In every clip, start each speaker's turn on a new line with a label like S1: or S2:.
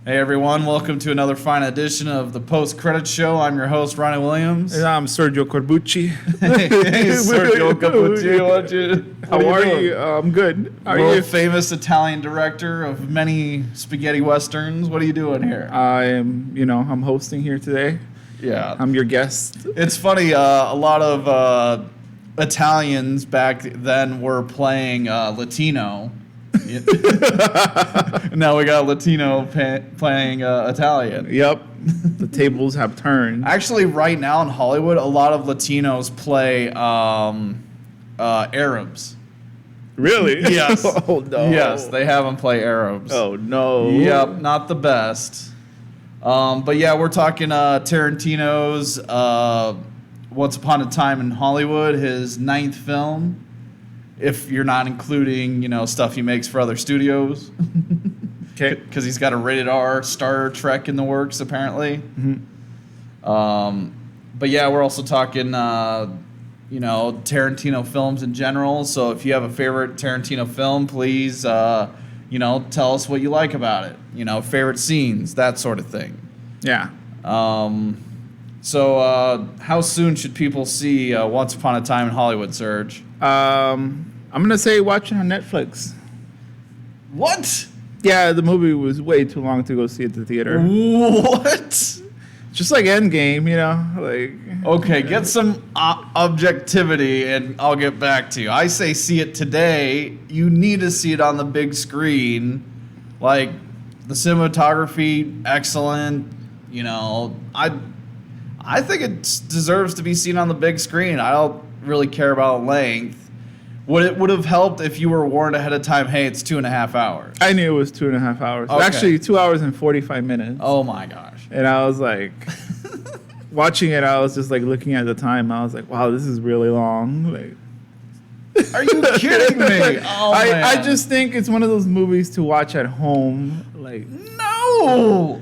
S1: Hey everyone, welcome to another fine edition of the Post Credit Show. I'm your host, Ronnie Williams.
S2: And I'm Sergio Corbucci.
S1: Hey, Sergio Corbucci,
S2: How are you? I'm good. How are you?
S1: World famous Italian director of many spaghetti westerns. What are you doing here?
S2: I'm hosting here today.
S1: Yeah.
S2: I'm your guest.
S1: It's funny, a lot of Italians back then were playing Latino. Now we got Latino playing Italian.
S2: Yep. The tables have turned.
S1: Actually, right now in Hollywood, a lot of Latinos play Arabs.
S2: Really?
S1: Yes.
S2: Oh, no.
S1: Yes, they have them play Arabs.
S2: Oh, no.
S1: Yep, not the best. But yeah, we're talking Tarantino's Once Upon a Time in Hollywood, his 9th film. If you're not including, stuff he makes for other studios.
S2: Okay.
S1: Because he's got a rated R Star Trek in the works, apparently.
S2: Mm-hmm.
S1: But yeah, we're also talking, Tarantino films in general. So if you have a favorite Tarantino film, please, tell us what you like about it. Favorite scenes, that sort of thing.
S2: Yeah.
S1: So how soon should people see Once Upon a Time in Hollywood, Serge?
S2: I'm going to say watch it on Netflix.
S1: What?
S2: Yeah, the movie was way too long to go see at the theater.
S1: What?
S2: Just like Endgame,
S1: Okay, get some objectivity and I'll get back to you. I say see it today. You need to see it on the big screen. Like, the cinematography, excellent. I think it deserves to be seen on the big screen. I don't really care about length. It would have helped if you were warned ahead of time, hey, it's 2.5 hours.
S2: I knew it was 2.5 hours.
S1: Okay.
S2: Actually, 2 hours and 45 minutes.
S1: Oh, my gosh.
S2: And I was like, watching it, I was just like looking at the time. I was like, wow, this is really long.
S1: Are you kidding me? Oh, man.
S2: I just think it's one of those movies to watch at home.
S1: No!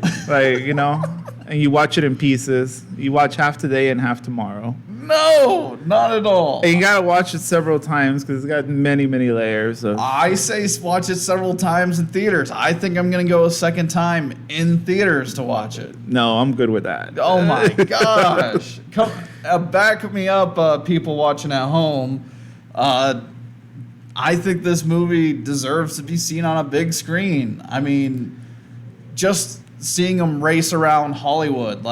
S2: And you watch it in pieces. You watch half today and half tomorrow.
S1: No, not at all.
S2: And you got to watch it several times because it's got many, many layers.
S1: I say watch it several times in theaters. I think I'm going to go a second time in theaters to watch it.
S2: No, I'm good with that.
S1: Oh, my gosh. Come back me up, people watching at home. I think this movie deserves to be seen on a big screen. I mean, just seeing them race around Hollywood,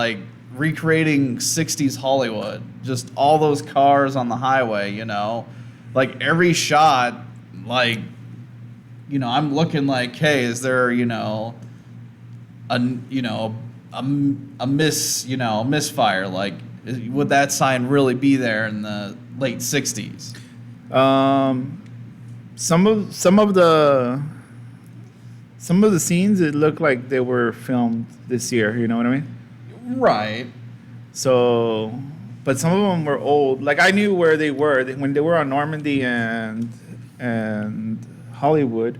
S1: recreating 60s Hollywood, just all those cars on the highway, every shot, I'm looking like, hey, is there, a misfire? Would that sign really be there in the late 60s?
S2: Some of the scenes, it looked like they were filmed this year, you know what I mean?
S1: Right.
S2: So, but some of them were old. I knew where they were when they were on Normandy and Hollywood.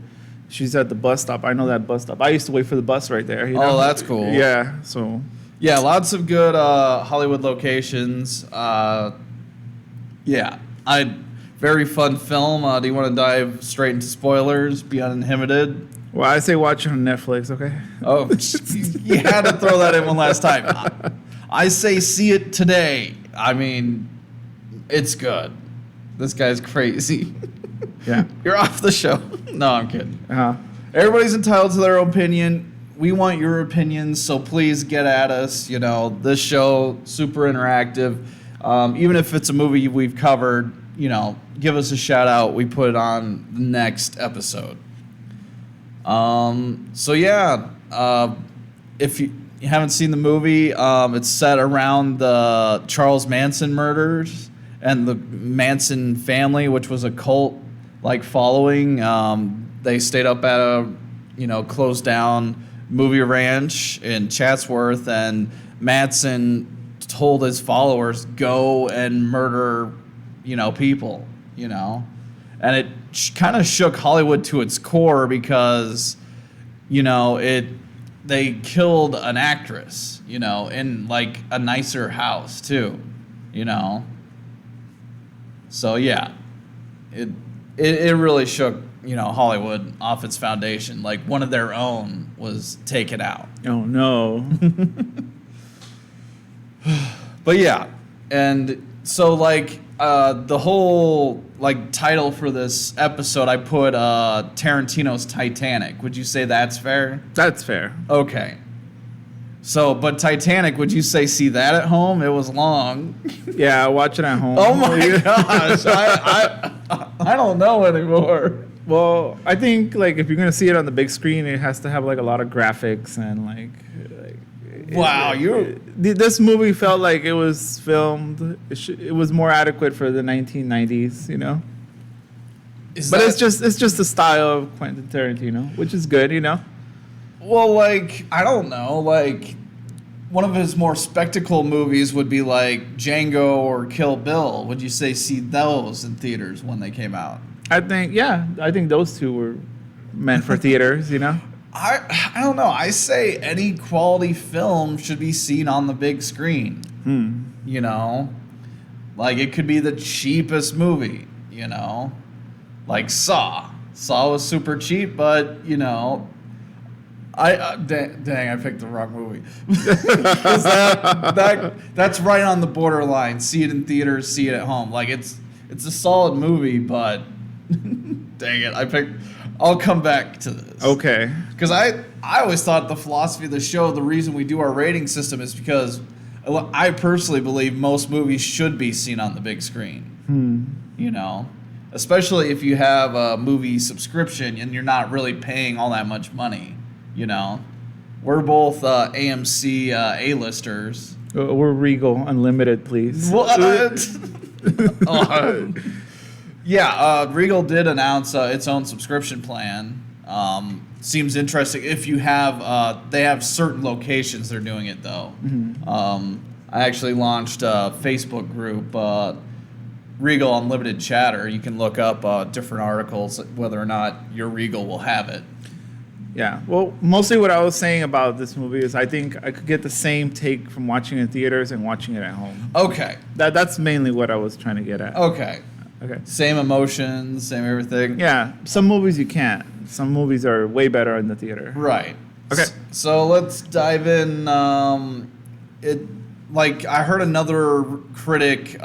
S2: She's at the bus stop. I know that bus stop. I used to wait for the bus right there.
S1: Oh, that's cool.
S2: Yeah. So.
S1: Yeah, lots of good Hollywood locations. Very fun film. Do you want to dive straight into spoilers? Be uninhibited.
S2: Well, I say watch it on Netflix. Okay.
S1: Oh, you had to throw that in one last time. I say see it today. I mean, it's good. This guy's crazy.
S2: Yeah.
S1: You're off the show. No, I'm kidding.
S2: Uh-huh.
S1: Everybody's entitled to their opinion. We want your opinions, so please get at us. This show, super interactive. Even if it's a movie we've covered, give us a shout out. We put it on the next episode. If you haven't seen the movie, it's set around the Charles Manson murders and the Manson family, which was a cult following. They stayed up at a closed down movie ranch in Chatsworth, and Manson told his followers go and murder people, and it kind of shook Hollywood to its core because they killed an actress, in a nicer house too, So yeah, it really shook Hollywood off its foundation. Like one of their own was taken out.
S2: Oh no.
S1: But yeah, and so like the whole like title for this episode, I put Tarantino's Titanic. Would you say that's fair?
S2: That's fair.
S1: Okay. So, but Titanic, would you say see that at home? It was long.
S2: Yeah, watch it at home.
S1: Oh my gosh, I don't know anymore.
S2: Well, I think like if you're gonna see it on the big screen, it has to have like a lot of graphics and like
S1: Wow,
S2: this movie felt like it was filmed. It was more adequate for the 1990s, But it's just the style of Quentin Tarantino, which is good,
S1: Well, like I don't know, like one of his more spectacle movies would be like Django or Kill Bill. Would you say see those in theaters when they came out?
S2: I think those two were meant for theaters,
S1: I don't know. I say any quality film should be seen on the big screen. Like it could be the cheapest movie, like Saw. Saw was super cheap, but dang, I picked the wrong movie. 'Cause that's right on the borderline. See it in theaters, see it at home. Like it's a solid movie, but dang it, I'll come back to this.
S2: Okay.
S1: Because I always thought the philosophy of the show, the reason we do our rating system is because I personally believe most movies should be seen on the big screen. Especially if you have a movie subscription and you're not really paying all that much money. We're both AMC A-listers.
S2: We're Regal Unlimited, please.
S1: What? Yeah, Regal did announce its own subscription plan. Seems interesting. If you have, they have certain locations they're doing it though. I actually launched a Facebook group, Regal Unlimited Chatter. You can look up different articles whether or not your Regal will have it.
S2: Yeah. Well, mostly what I was saying about this movie is I think I could get the same take from watching it in theaters and watching it at home.
S1: Okay.
S2: That's mainly what I was trying to get at.
S1: Okay.
S2: Okay.
S1: Same emotions, same everything.
S2: Yeah. Some movies you can't. Some movies are way better in the theater.
S1: Right.
S2: Okay.
S1: So let's dive in. I heard another critic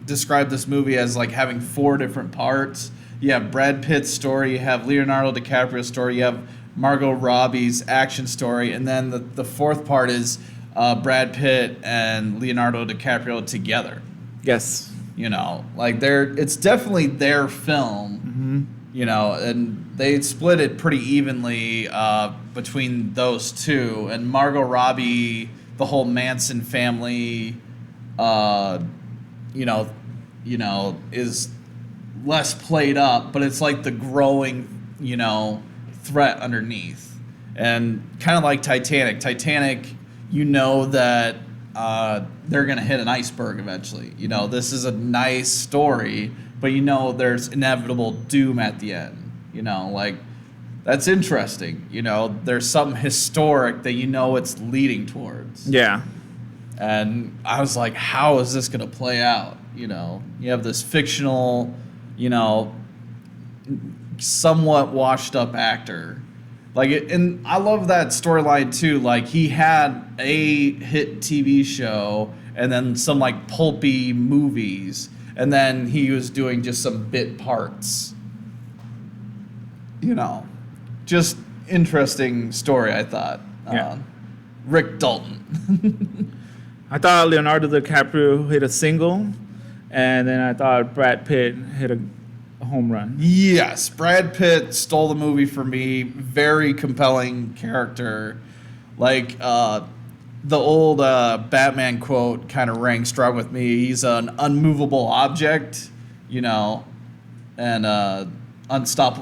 S1: describe this movie as like having 4 different parts. You have Brad Pitt's story, you have Leonardo DiCaprio's story, you have Margot Robbie's action story, and then the 4th part is Brad Pitt and Leonardo DiCaprio together.
S2: Yes.
S1: It's definitely their film, and they split it pretty evenly between those two. And Margot Robbie, the whole Manson family, is less played up, but it's like the growing, threat underneath. And kind of like Titanic. Titanic, that they're going to hit an iceberg eventually. This is a nice story, but there's inevitable doom at the end. That's interesting. There's something historic that it's leading towards.
S2: Yeah.
S1: And I was like, how is this going to play out? You have this fictional, somewhat washed up actor. And I love that storyline too. Like he had a hit TV show and then some like pulpy movies, and then he was doing just some bit parts. Just interesting story, I thought.
S2: Yeah.
S1: Rick Dalton.
S2: I thought Leonardo DiCaprio hit a single, and then I thought Brad Pitt hit a home run.
S1: Yes, Brad Pitt stole the movie for me. Very compelling character. Like the old Batman quote kind of rang strong with me. He's an unmovable object, and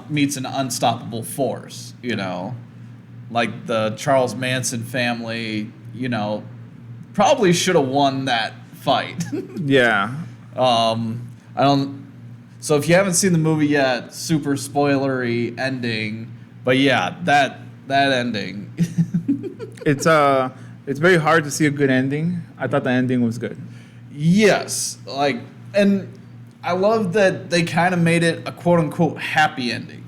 S1: meets an unstoppable force. Like the Charles Manson family. Probably should have won that fight.
S2: Yeah.
S1: So if you haven't seen the movie yet, super spoilery ending. But yeah, that ending.
S2: It's very hard to see a good ending. I thought the ending was good.
S1: Yes, and I love that they kind of made it a quote unquote happy ending.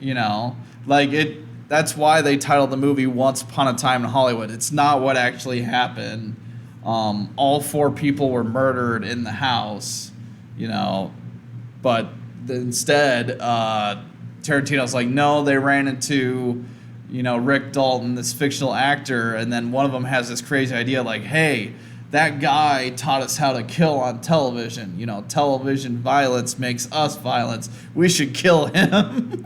S1: You know, like it. That's why they titled the movie "Once Upon a Time in Hollywood." It's not what actually happened. All 4 people were murdered in the house. You know, but instead, Tarantino's like, no, they ran into, you know, Rick Dalton, this fictional actor, and then one of them has this crazy idea like, hey, that guy taught us how to kill on television. You know, television violence makes us violence. We should kill him.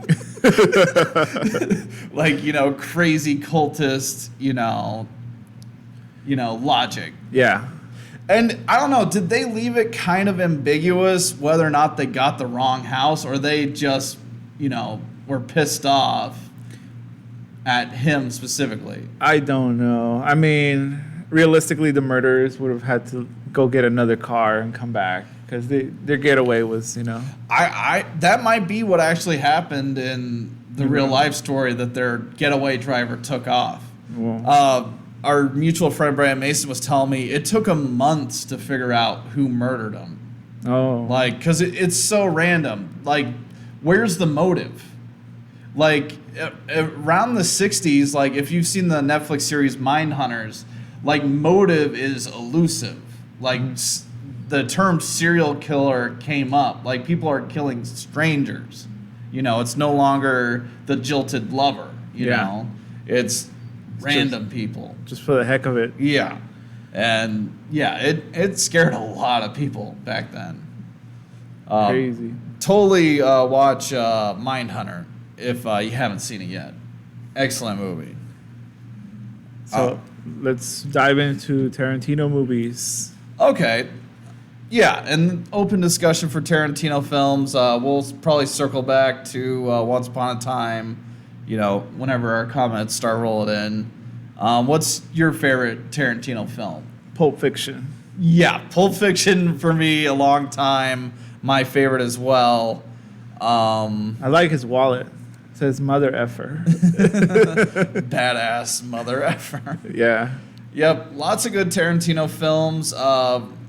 S1: Like, you know, crazy cultist, you know, logic.
S2: Yeah.
S1: And I don't know, did they leave it kind of ambiguous whether or not they got the wrong house, or they just, you know, were pissed off at him specifically?
S2: I don't know. I mean, realistically, the murderers would have had to go get another car and come back because their getaway was, you know.
S1: I that might be what actually happened in the real life story, that their getaway driver took off.
S2: Well,
S1: Our mutual friend Brian Mason was telling me it took him months to figure out who murdered him.
S2: oh.
S1: Like, because it's so random. Like, where's the motive? Like, around the 60s, like, if you've seen the Netflix series Mindhunters, like, motive is elusive. Like, the term serial killer came up. Like, people are killing strangers. You know, it's no longer the jilted lover, you know? It's random people.
S2: Just for the heck of it.
S1: Yeah. And, yeah, it scared a lot of people back then.
S2: Crazy.
S1: Totally watch Mindhunter if you haven't seen it yet. Excellent movie.
S2: So let's dive into Tarantino movies.
S1: Okay. Yeah, and open discussion for Tarantino films. We'll probably circle back to Once Upon a Time, you know, whenever our comments start rolling in. What's your favorite Tarantino film?
S2: Pulp Fiction.
S1: Yeah, Pulp Fiction for me, a long time. My favorite as well.
S2: I like his wallet. It says mother effer.
S1: Badass mother effer.
S2: Yeah.
S1: Yep, lots of good Tarantino films.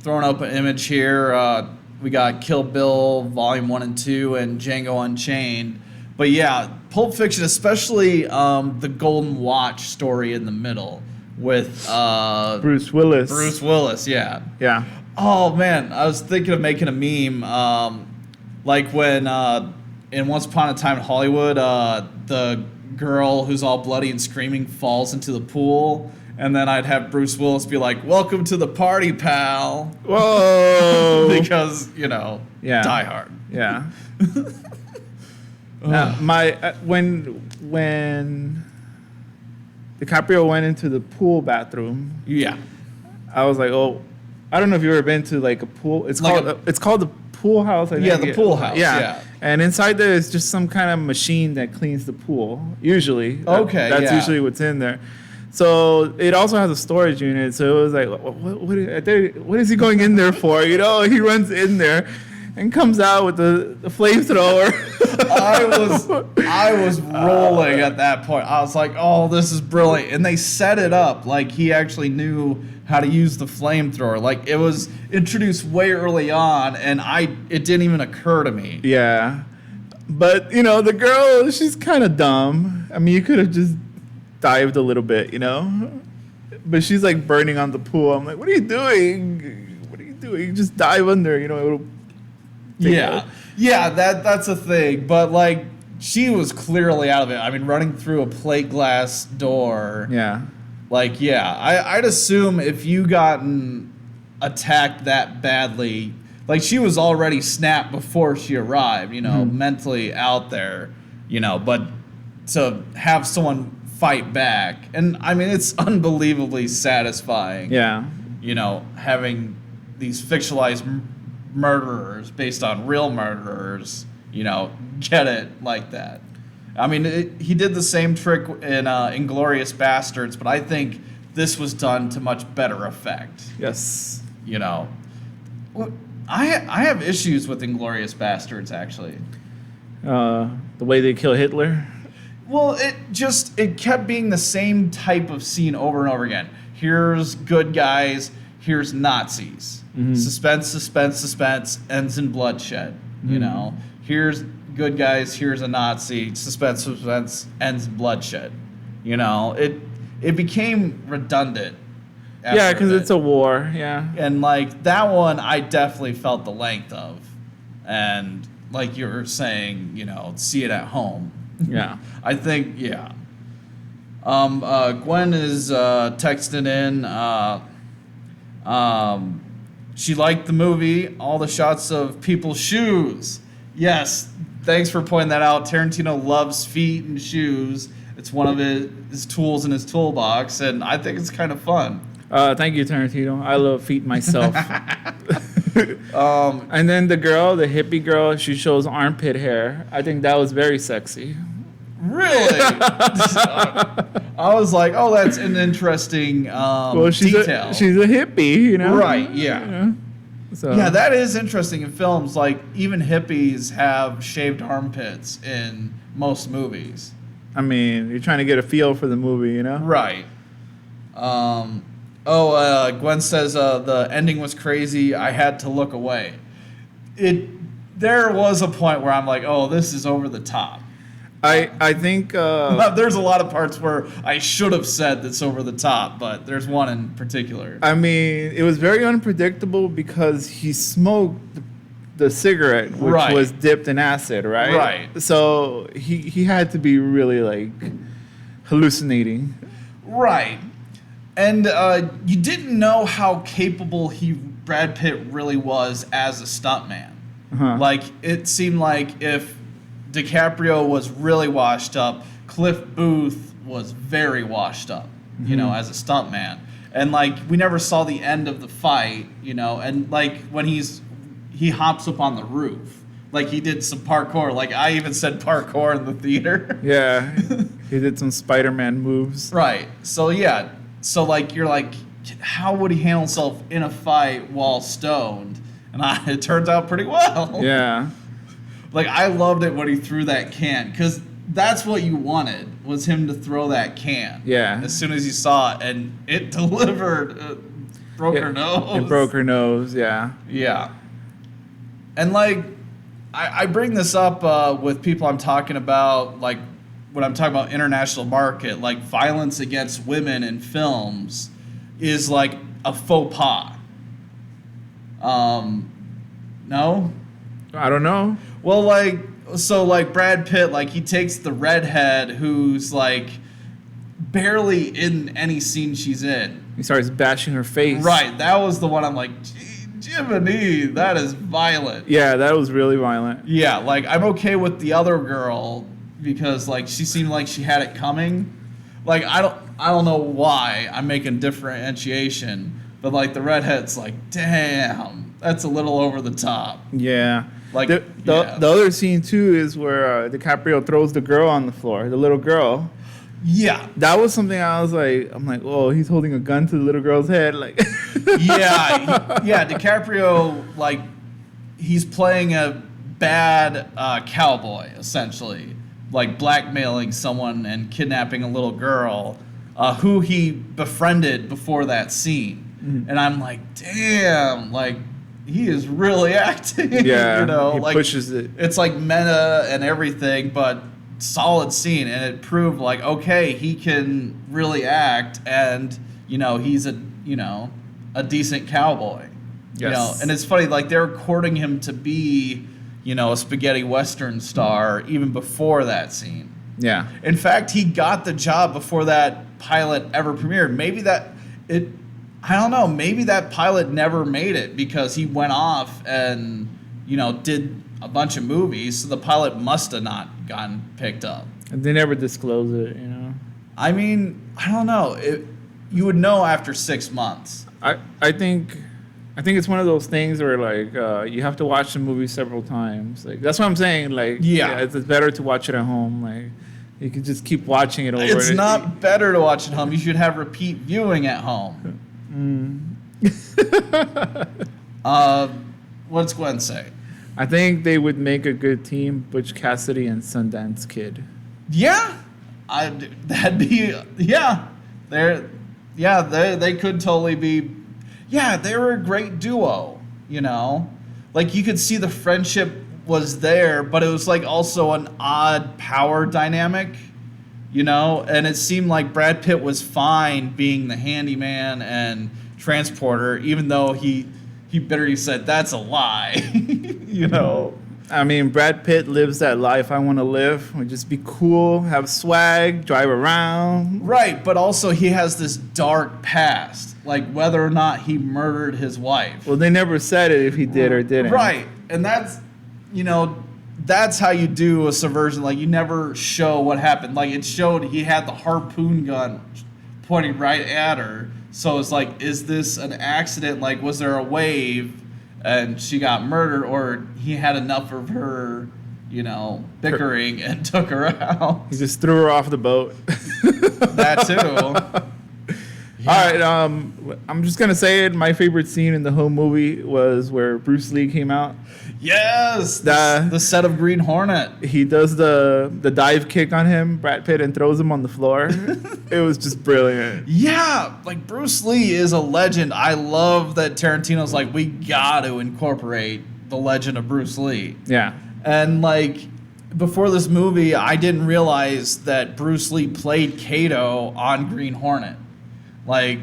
S1: Throwing up an image here. We got Kill Bill Volume 1 and 2 and Django Unchained. But yeah, Pulp Fiction, especially the Golden Watch story in the middle with
S2: Bruce Willis.
S1: Bruce Willis, yeah.
S2: Yeah.
S1: Oh man, I was thinking of making a meme, like when in Once Upon a Time in Hollywood, the girl who's all bloody and screaming falls into the pool, and then I'd have Bruce Willis be like, "Welcome to the party, pal."
S2: Whoa.
S1: Because, you know,
S2: Yeah.
S1: Die Hard.
S2: Yeah. When DiCaprio went into the pool bathroom,
S1: Yeah.
S2: I was like, oh, I don't know if you've ever been to like a pool. It's
S1: Like
S2: called the pool house. I think.
S1: Yeah, the pool house, yeah.
S2: And inside there is just some kind of machine that cleans the pool. Usually,
S1: Okay,
S2: that's
S1: yeah.
S2: usually what's in there. So it also has a storage unit. So it was like, what is he going in there for? You know, he runs in there and comes out with the flamethrower.
S1: I was rolling at that point. I was like, "Oh, this is brilliant!" And they set it up like he actually knew how to use the flamethrower. Like it was introduced way early on, and it didn't even occur to me.
S2: Yeah, but you know, the girl, she's kind of dumb. I mean, you could have just dived a little bit, you know. But she's like burning on the pool. I'm like, what are you doing? What are you doing? Just dive under, you know. It'll
S1: Yeah, that's a thing. But like, she was clearly out of it. I mean, running through a plate glass door.
S2: Yeah.
S1: Like, yeah, I'd assume if you gotten attacked that badly, like she was already snapped before she arrived, you know, mentally out there, you know, but to have someone fight back, and I mean, it's unbelievably satisfying.
S2: Yeah.
S1: You know, having these fictionalized murderers based on real murderers, you know, get it like that. I mean, he did the same trick in Inglourious Bastards, but I think this was done to much better effect.
S2: Yes.
S1: You know, I have issues with Inglourious Bastards, actually.
S2: The way they kill Hitler.
S1: Well, it kept being the same type of scene over and over again. Here's good guys, here's Nazis. Suspense, ends in bloodshed. You know, here's good guys, here's a Nazi. Suspense, ends in bloodshed. You know, it became redundant.
S2: Yeah, because it's a war. Yeah.
S1: And like that one, I definitely felt the length of, and like you were saying, you know, see it at home.
S2: Yeah.
S1: I think, yeah. Gwen is texting in. She liked the movie, all the shots of people's shoes. Yes, thanks for pointing that out. Tarantino loves feet and shoes. It's one of his tools in his toolbox, and I think it's kind of fun.
S2: Thank you, Tarantino. I love feet myself. And then the hippie girl, she shows armpit hair. I think that was very sexy.
S1: Really? I was like, oh, that's an interesting detail.
S2: She's a hippie, you know?
S1: Right, yeah.
S2: You know? So.
S1: Yeah, that is interesting in films. Like, even hippies have shaved armpits in most movies.
S2: I mean, you're trying to get a feel for the movie, you know?
S1: Right. Gwen says the ending was crazy. I had to look away. There was a point where I'm like, oh, this is over the top.
S2: I think
S1: there's a lot of parts where I should have said that's over the top, but there's one in particular.
S2: I mean, it was very unpredictable because he smoked the cigarette, which was dipped in acid, right?
S1: Right.
S2: So he had to be really like hallucinating.
S1: Right. And you didn't know how capable Brad Pitt really was as a stuntman.
S2: Uh-huh.
S1: Like, it seemed like if DiCaprio was really washed up, Cliff Booth was very washed up, you know, as a stuntman. And, like, we never saw the end of the fight, you know, and, like, when he hops up on the roof. Like, he did some parkour. Like, I even said parkour in the theater.
S2: Yeah, he did some Spider-Man moves.
S1: Right. So, yeah. So, like, you're like, how would he handle himself in a fight while stoned? And it turns out pretty well.
S2: Yeah.
S1: Like, I loved it when he threw that can, because that's what you wanted, was him to throw that can.
S2: Yeah.
S1: As soon as you saw it, and it delivered. Broke her nose.
S2: It broke her nose, yeah.
S1: Yeah. And, like, I bring this up with people I'm talking about, like, when I'm talking about international market, like, violence against women in films is, like, a faux pas. No?
S2: I don't know.
S1: Well, like Brad Pitt, like, he takes the redhead who's, like, barely in any scene she's in.
S2: He starts bashing her face.
S1: Right, that was the one I'm like, Jiminy, that is violent.
S2: Yeah, that was really violent.
S1: Yeah, like, I'm okay with the other girl because, like, she seemed like she had it coming. Like, I don't know why I'm making differentiation, but, like, the redhead's like, damn, that's a little over the top.
S2: Yeah.
S1: Like,
S2: the other scene too is where DiCaprio throws the girl on the floor, the little girl.
S1: Yeah,
S2: that was something I'm like, oh, he's holding a gun to the little girl's head, like.
S1: yeah. DiCaprio, like, he's playing a bad cowboy essentially, like blackmailing someone and kidnapping a little girl who he befriended before that scene, and I'm like, damn, like. He is really acting.
S2: Yeah,
S1: you know,
S2: he
S1: like,
S2: pushes it.
S1: It's like meta and everything, but solid scene, and it proved like, okay, he can really act, and you know, he's a decent cowboy.
S2: Yes.
S1: You know, and it's funny, like, they're courting him to be, you know, a spaghetti western star even before that scene.
S2: Yeah.
S1: In fact, he got the job before that pilot ever premiered. I don't know, maybe that pilot never made it because he went off and, you know, did a bunch of movies, so the pilot must have not gotten picked up.
S2: And they never disclose it, you know?
S1: I mean, I don't know. You would know after 6 months.
S2: I think it's one of those things where, like, you have to watch the movie several times. Like, that's what I'm saying. Like,
S1: yeah
S2: it's better to watch it at home. Like, you could just keep watching it over.
S1: It's not better to watch at home. You should have repeat viewing at home. What's Gwen say?
S2: I think they would make a good team, Butch Cassidy and Sundance Kid.
S1: Yeah, they could totally be. Yeah, they were a great duo, you know? Like, you could see the friendship was there, but it was, like, also an odd power dynamic, you know? And it seemed like Brad Pitt was fine being the handyman and transporter, even though he bitterly said, that's a lie, you know?
S2: I mean, Brad Pitt lives that life I want to live. Would just be cool, have swag, drive around.
S1: Right, but also he has this dark past, like whether or not he murdered his wife.
S2: Well, they never said it if he did or didn't.
S1: Right, and that's, you know, that's how you do a subversion. Like, you never show what happened. Like, it showed he had the harpoon gun pointing right at her. So it's like, is this an accident? Like, was there a wave and she got murdered, or he had enough of her, you know, bickering and took her out?
S2: He just threw her off the boat.
S1: That too. Yeah.
S2: All right, I'm just gonna say it. My favorite scene in the whole movie was where Bruce Lee came out.
S1: Yes, the set of Green Hornet.
S2: He does the dive kick on him, Brad Pitt, and throws him on the floor. It was just brilliant.
S1: Yeah, like, Bruce Lee is a legend. I love that Tarantino's like, we got to incorporate the legend of Bruce Lee.
S2: Yeah.
S1: And, like, before this movie, I didn't realize that Bruce Lee played Kato on Green Hornet. Like,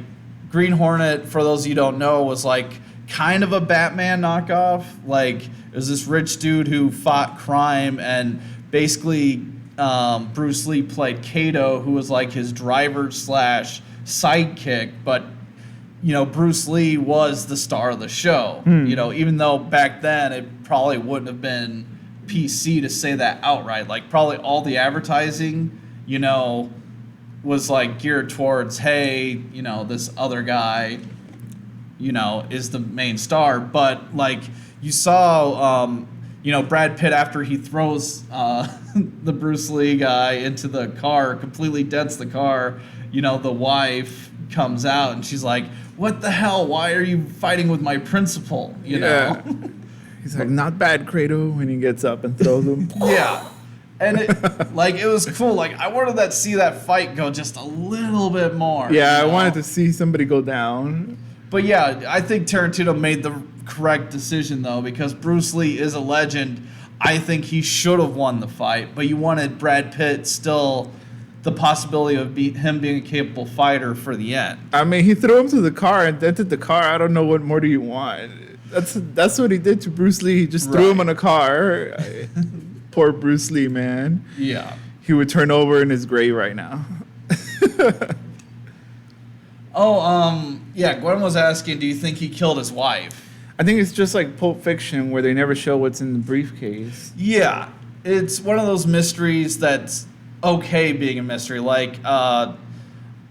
S1: Green Hornet, for those of you who don't know, was like kind of a Batman knockoff. Like, it was this rich dude who fought crime, and basically Bruce Lee played Kato, who was like his driver slash sidekick. But, you know, Bruce Lee was the star of the show. You know, even though back then it probably wouldn't have been PC to say that outright. Like, probably all the advertising, you know, was like geared towards, hey, you know, this other guy, you know, is the main star. But, like, you saw, you know, Brad Pitt, after he throws the Bruce Lee guy into the car, completely dents the car, you know, the wife comes out and she's like, what the hell? Why are you fighting with my principal? You know?
S2: He's like, not bad, Kratos, when he gets up and throws him.
S1: Yeah. And it, like, it was cool. Like, I wanted to see that fight go just a little bit more.
S2: Yeah,
S1: you know?
S2: I wanted to see somebody go down.
S1: But yeah, I think Tarantino made the correct decision, though, because Bruce Lee is a legend. I think he should have won the fight, but you wanted Brad Pitt still the possibility of him being a capable fighter for the end.
S2: I mean, he threw him to the car and dented the car. I don't know what more do you want. That's what he did to Bruce Lee. He just threw him on a car. Poor Bruce Lee, man.
S1: Yeah.
S2: He would turn over in his grave right now.
S1: Yeah, Gwen was asking, do you think he killed his wife?
S2: I think it's just like Pulp Fiction, where they never show what's in the briefcase.
S1: Yeah, it's one of those mysteries that's okay being a mystery. Like,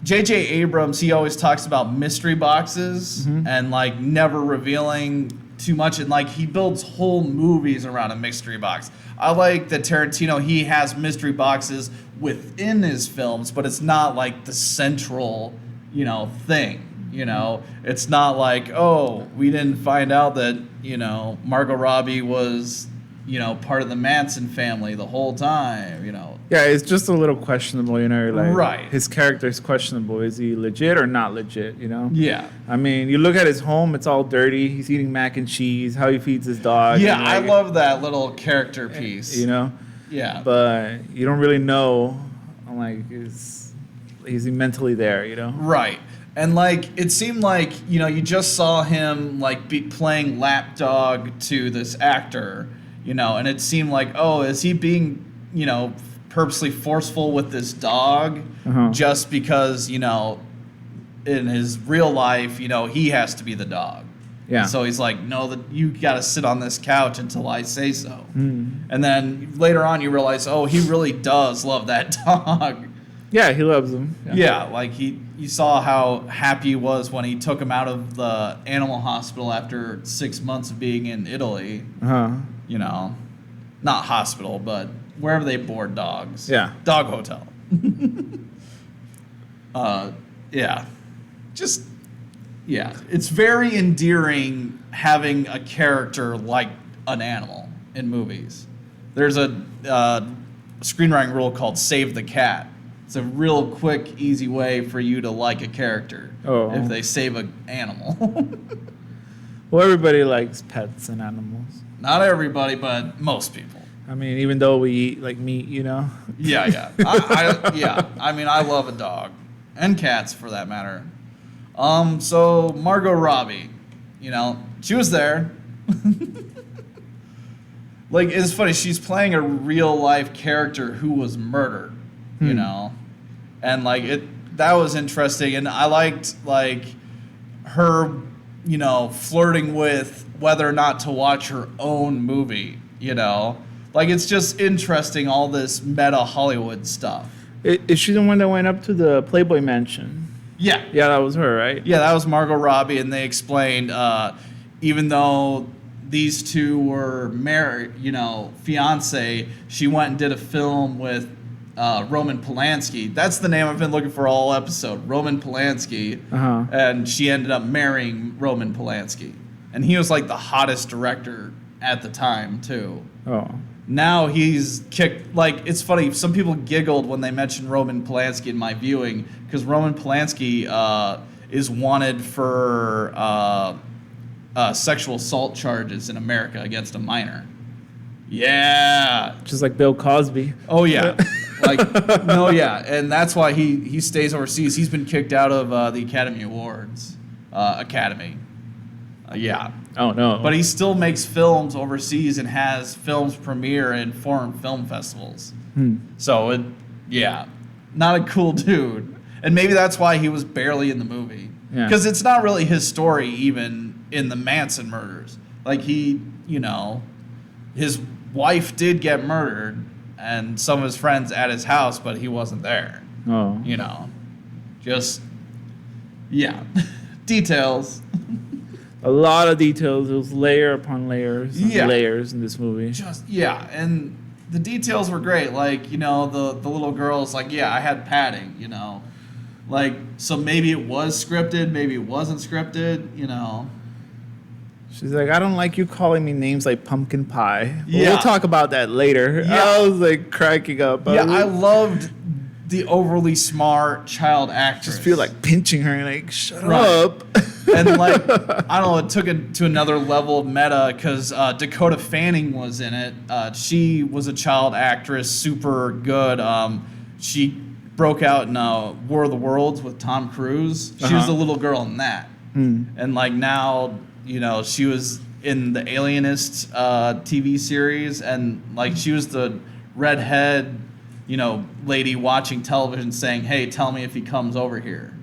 S1: J.J. Abrams, he always talks about mystery boxes and, like, never revealing too much. And, like, he builds whole movies around a mystery box. I like that Tarantino, he has mystery boxes within his films, but it's not, like, the central, you know, thing. You know, it's not like, oh, we didn't find out that, you know, Margot Robbie was, you know, part of the Manson family the whole time, you know.
S2: Yeah, it's just a little questionable, you know, like,
S1: right.
S2: His character is questionable. Is he legit or not legit, you know?
S1: Yeah.
S2: I mean, you look at his home, it's all dirty. He's eating mac and cheese, how he feeds his dog.
S1: Yeah,
S2: and, like,
S1: I love that little character piece.
S2: You know?
S1: Yeah.
S2: But you don't really know, like, is he mentally there, you know?
S1: Right. And, like, it seemed like, you know, you just saw him, like, playing lapdog to this actor, you know, and it seemed like, oh, is he being, you know, purposely forceful with this dog just because, you know, in his real life, you know, he has to be the dog.
S2: Yeah.
S1: So he's like, no, that you got to sit on this couch until I say so. And then later on you realize, oh, he really does love that dog.
S2: Yeah, he loves him.
S1: Yeah, like you saw how happy he was when he took him out of the animal hospital after 6 months of being in Italy. You know, not hospital, but wherever they board dogs.
S2: Yeah.
S1: Dog hotel. Yeah. Just, yeah. It's very endearing having a character like an animal in movies. There's a screenwriting rule called save the cat. It's a real quick, easy way for you to like a character if they save an animal.
S2: Well, everybody likes pets and animals.
S1: Not everybody, but most people.
S2: I mean, even though we eat like meat, you know.
S1: Yeah. I mean, I love a dog and cats for that matter. So Margot Robbie, you know, she was there. Like, it's funny. She's playing a real life character who was murdered, you know, and like that was interesting. And I liked like her, you know, flirting with whether or not to watch her own movie, you know, like it's just interesting. All this meta Hollywood stuff.
S2: Is she the one that went up to the Playboy Mansion?
S1: Yeah.
S2: Yeah, that was her, right?
S1: Yeah, that was Margot Robbie, and they explained even though these two were married, you know, fiance, she went and did a film with Roman Polanski. That's the name I've been looking for all episode, Roman Polanski. And she ended up marrying Roman Polanski. And he was like the hottest director at the time, too.
S2: Oh.
S1: Now he's kicked, like, it's funny, some people giggled when they mentioned Roman Polanski in my viewing, because Roman Polanski is wanted for sexual assault charges in America against a minor. Yeah.
S2: Just like Bill Cosby.
S1: Oh, yeah. Like, no, yeah. And that's why he stays overseas. He's been kicked out of the Academy Awards. Yeah.
S2: Oh, no.
S1: But he still makes films overseas and has films premiere in foreign film festivals. So, not a cool dude. And maybe that's why he was barely in the movie. Because it's not really his story, even in the Manson murders. Like, he, you know, his wife did get murdered and some of his friends at his house, but he wasn't there.
S2: Oh.
S1: You know, just, details.
S2: A lot of details. It was layer upon layers and layers in this movie.
S1: And the details were great. Like, you know, the little girl's like, I had padding, you know. Like, so maybe it was scripted, maybe it wasn't scripted, you know.
S2: She's like, I don't like you calling me names like pumpkin pie. But
S1: Yeah.
S2: we'll talk about that later.
S1: Yeah.
S2: I was like cracking up.
S1: I loved the overly smart child actress.
S2: Just feel like pinching her and like, shut
S1: Right.
S2: up.
S1: And like, I don't know, it took it to another level of meta because Dakota Fanning was in it. She was a child actress, super good. She broke out in War of the Worlds with Tom Cruise. She was the little girl in that. And like now, you know, she was in the Alienist TV series, and like she was the redhead, you know, lady watching television saying, hey, tell me if he comes over here.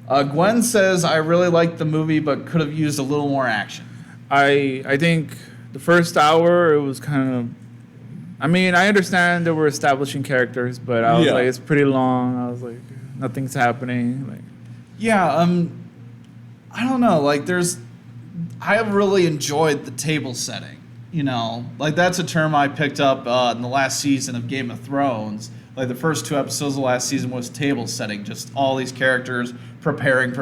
S1: Gwen says, I really liked the movie, but could have used a little more action.
S2: I think the first hour, it was kind of... I mean, I understand that we're establishing characters, but I was like, it's pretty long. I was like, nothing's happening. Like,
S1: I don't know. Like, I have really enjoyed the table setting. You know, like that's a term I picked up in the last season of Game of Thrones. Like the first 2 episodes of the last season was table setting, just all these characters preparing,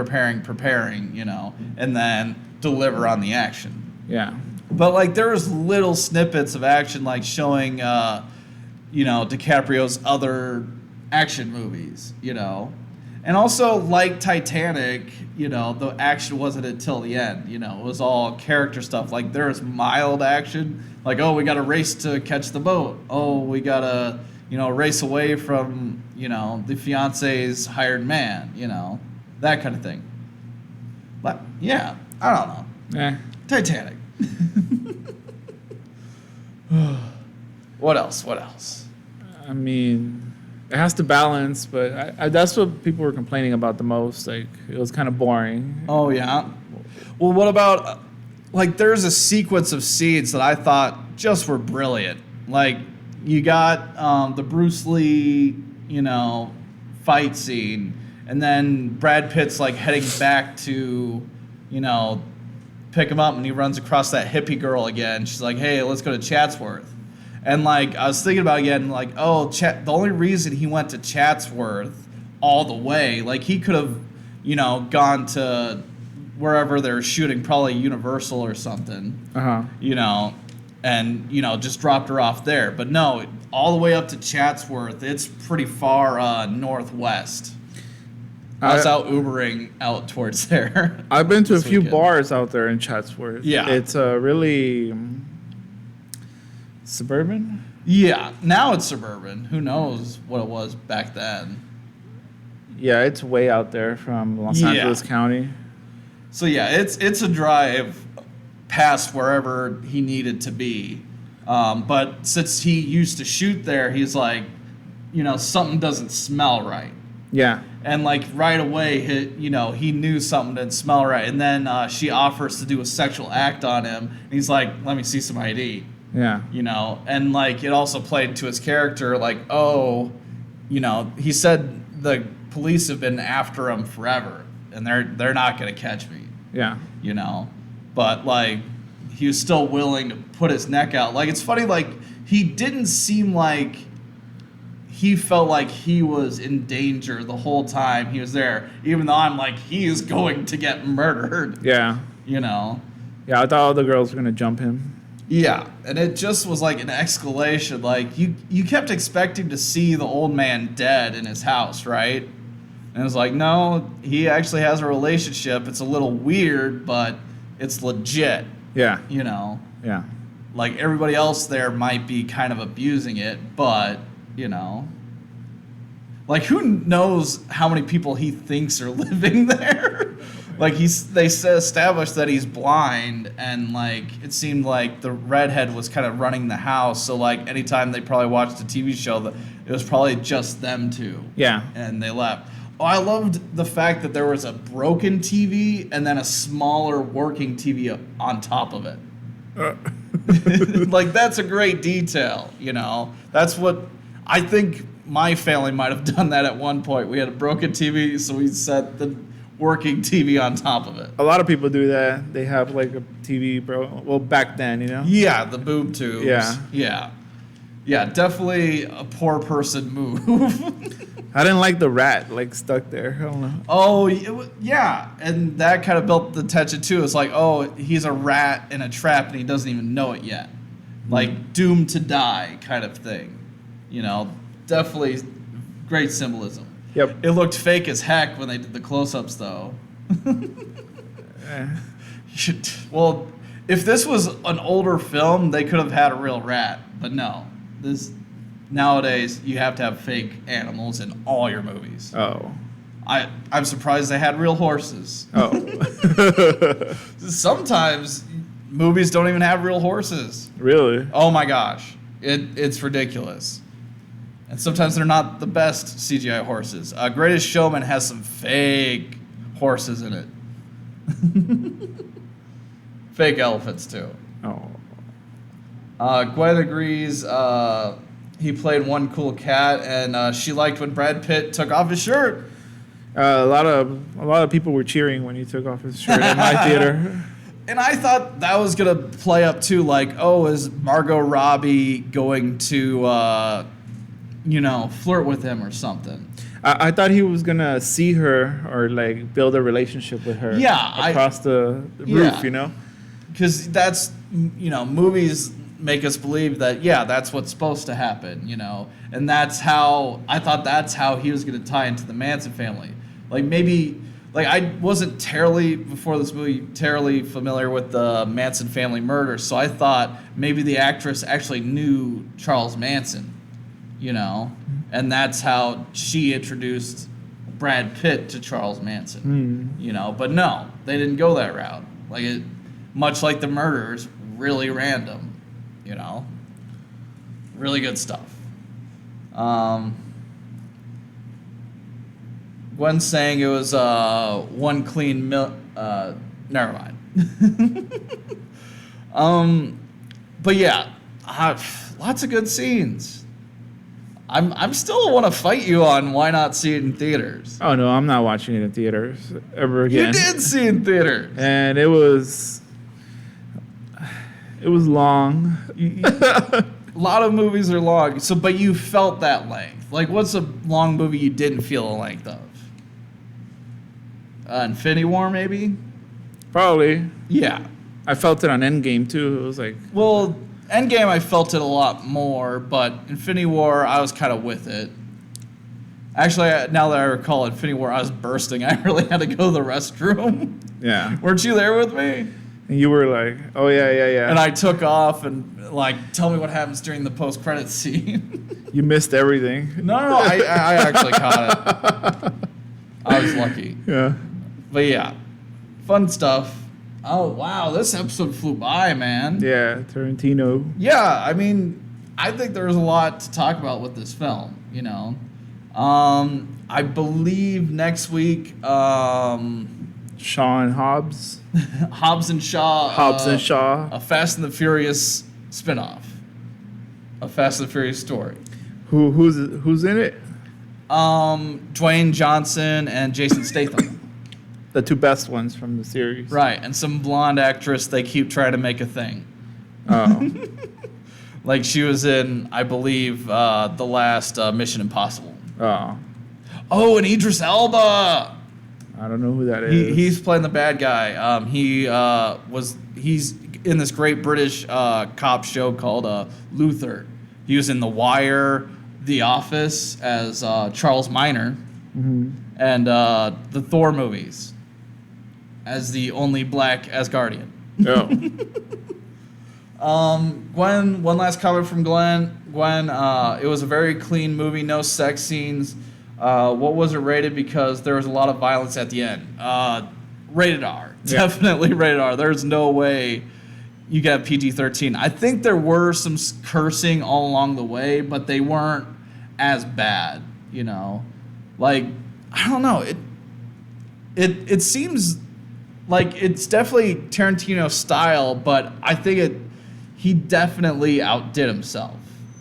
S1: you know, and then deliver on the action.
S2: yeah.
S1: But like there was little snippets of action, like showing, you know, DiCaprio's other action movies, you know, and also like Titanic, you know, the action wasn't until the end. You know, it was all character stuff. Like there was mild action, like we got to race to catch the boat. We got to, you know, race away from, you know, the fiance's hired man. You know, that kind of thing. But yeah, I don't know. Titanic. What else?
S2: I mean, it has to balance, but that's what people were complaining about the most. Like, it was kind of boring.
S1: Oh, yeah. Well, what about, like, there's a sequence of scenes that I thought just were brilliant. Like, you got the Bruce Lee, you know, fight scene, and then Brad Pitt's, like, heading back to, you know, pick him up, and he runs across that hippie girl again. She's like, hey, let's go to Chatsworth. And, like, I was thinking about it again, like, the only reason he went to Chatsworth all the way, like, he could have, you know, gone to wherever they were shooting, probably Universal or something, you know, and, you know, just dropped her off there. But no, all the way up to Chatsworth. It's pretty far northwest. I was out Ubering out towards there.
S2: I've been to a few
S1: weekend.
S2: bars out there in Chatsworth.
S1: Yeah.
S2: It's really suburban.
S1: Yeah, now it's suburban. Who knows what it was back then.
S2: Yeah, it's way out there from Los Angeles County.
S1: So yeah, it's a drive past wherever he needed to be. But since he used to shoot there, he's like, something doesn't smell right.
S2: Yeah.
S1: And like right away, he knew something didn't smell right. And then she offers to do a sexual act on him. And he's like, let me see some ID.
S2: Yeah.
S1: And like it also played to his character, like, he said the police have been after him forever and they're not going to catch me.
S2: Yeah.
S1: But like he was still willing to put his neck out. Like it's funny, like he didn't seem like he felt like he was in danger the whole time he was there, even though I'm like, he is going to get murdered.
S2: Yeah.
S1: Yeah,
S2: I thought all the girls were going to jump him.
S1: Yeah, and it just was like an escalation. Like you kept expecting to see the old man dead in his house, right? And it was like, no, he actually has a relationship. It's a little weird, but it's legit.
S2: Yeah.
S1: Yeah. Like everybody else there might be kind of abusing it, but like who knows how many people he thinks are living there? Like they established that he's blind, and like it seemed like the redhead was kind of running the house. So like anytime they probably watched a TV show, it was probably just them two.
S2: Yeah.
S1: And they left. Oh, I loved the fact that there was a broken TV and then a smaller working TV on top of it. Like that's a great detail. That's what I think. My family might have done that at one point. We had a broken TV, so we set the working TV on top of it.
S2: A lot of people do that. They have like a TV, well, back then,
S1: Yeah, the boob tubes. Yeah, definitely a poor person move.
S2: I didn't like the rat like stuck there. I don't know.
S1: Oh, yeah, and that kind of built the tension too. It's like, oh, he's a rat in a trap and he doesn't even know it yet. Like doomed to die kind of thing. Definitely great symbolism.
S2: Yep.
S1: It looked fake as heck when they did the close-ups, though. Well, if this was an older film, they could have had a real rat. But no. Nowadays, you have to have fake animals in all your movies.
S2: Oh.
S1: I'm surprised they had real horses.
S2: Oh.
S1: Sometimes movies don't even have real horses.
S2: Really?
S1: Oh, my gosh. It's ridiculous. And sometimes they're not the best CGI horses. Greatest Showman has some fake horses in it. Fake elephants, too.
S2: Oh.
S1: Gwen agrees he played one cool cat, and she liked when Brad Pitt took off his shirt.
S2: A lot of people were cheering when he took off his shirt in my theater.
S1: And I thought that was going to play up, too. Like, oh, is Margot Robbie going to... flirt with him or something.
S2: I thought he was gonna see her or like build a relationship with her.
S1: Yeah,
S2: across the roof,
S1: Because that's movies make us believe that that's what's supposed to happen, and that's how I thought that's how he was going to tie into the Manson family. Like maybe I wasn't before this movie terribly familiar with the Manson family murder, so I thought maybe the actress actually knew Charles Manson. And that's how she introduced Brad Pitt to Charles Manson. But no, they didn't go that route. Like much like the murders, really random. Really good stuff. Gwen's saying it was one clean never mind. But yeah, lots of good scenes. I'm still want to fight you on why not see it in theaters.
S2: Oh no, I'm not watching it in theaters ever again.
S1: You did see it in theaters,
S2: and it was long.
S1: A lot of movies are long, but you felt that length. Like, what's a long movie you didn't feel the length of? Infinity War, maybe.
S2: Probably.
S1: Yeah.
S2: I felt it on Endgame too. It was like,
S1: well, Endgame, I felt it a lot more, but Infinity War, I was kind of with it. Actually, now that I recall Infinity War, I was bursting. I really had to go to the restroom.
S2: Yeah.
S1: Weren't you there with me?
S2: And you were like, oh, yeah.
S1: And I took off and, like, tell me what happens during the post-credit scene.
S2: You missed everything.
S1: No, I actually caught it. I was lucky.
S2: Yeah.
S1: But yeah, fun stuff. Oh, wow, this episode flew by, man.
S2: Yeah, Tarantino.
S1: Yeah, I mean, I think there's a lot to talk about with this film, you know. I believe next week,
S2: Shaw and Hobbs.
S1: Hobbs and Shaw.
S2: Hobbs and Shaw.
S1: A Fast and the Furious spinoff. A Fast and the Furious story.
S2: Who's in it?
S1: Dwayne Johnson and Jason Statham.
S2: The two best ones from the series.
S1: Right, and some blonde actress they keep trying to make a thing.
S2: Oh.
S1: Like she was in, I believe, the last Mission Impossible.
S2: Oh.
S1: Oh, and Idris Elba.
S2: I don't know who that is.
S1: He's playing the bad guy. He's in this great British cop show called Luther. He was in The Wire, The Office as Charles Minor, and the Thor movies as the only black Asgardian.
S2: Oh.
S1: Gwen, one last comment from Gwen. Gwen, it was a very clean movie, no sex scenes. What was it rated? Because there was a lot of violence at the end. Rated R.
S2: Yeah.
S1: Definitely rated R. There's no way you get PG-13. I think there were some cursing all along the way, but they weren't as bad, you know? Like, I don't know. It seems like it's definitely Tarantino's style, but I think he definitely outdid himself,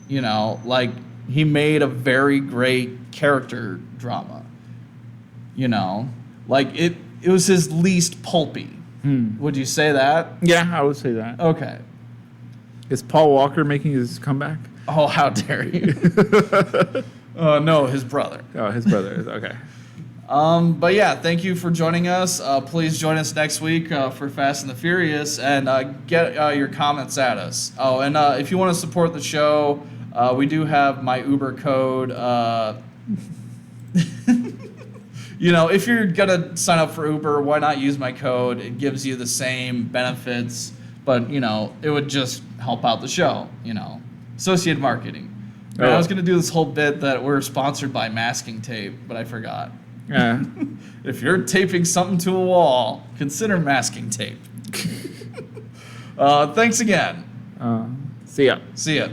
S1: you know? Like, he made a very great character drama, you know? Like, it was his least pulpy. Would you say that?
S2: Yeah, I would say that.
S1: Okay.
S2: Is Paul Walker making his comeback?
S1: Oh, how dare you? No, his brother.
S2: Oh, his brother is. Okay.
S1: But yeah, thank you for joining us. Please join us next week for Fast and the Furious, and get your comments at us. Oh, and if you want to support the show, we do have my Uber code. You know, if you're gonna sign up for Uber, why not use my code? It gives you the same benefits, but you know, it would just help out the show. You know, associated marketing. Man, I was gonna do this whole bit that we're sponsored by masking tape, but I forgot.
S2: Yeah.
S1: If you're taping something to a wall, consider masking tape. Thanks again.
S2: See ya.
S1: See ya.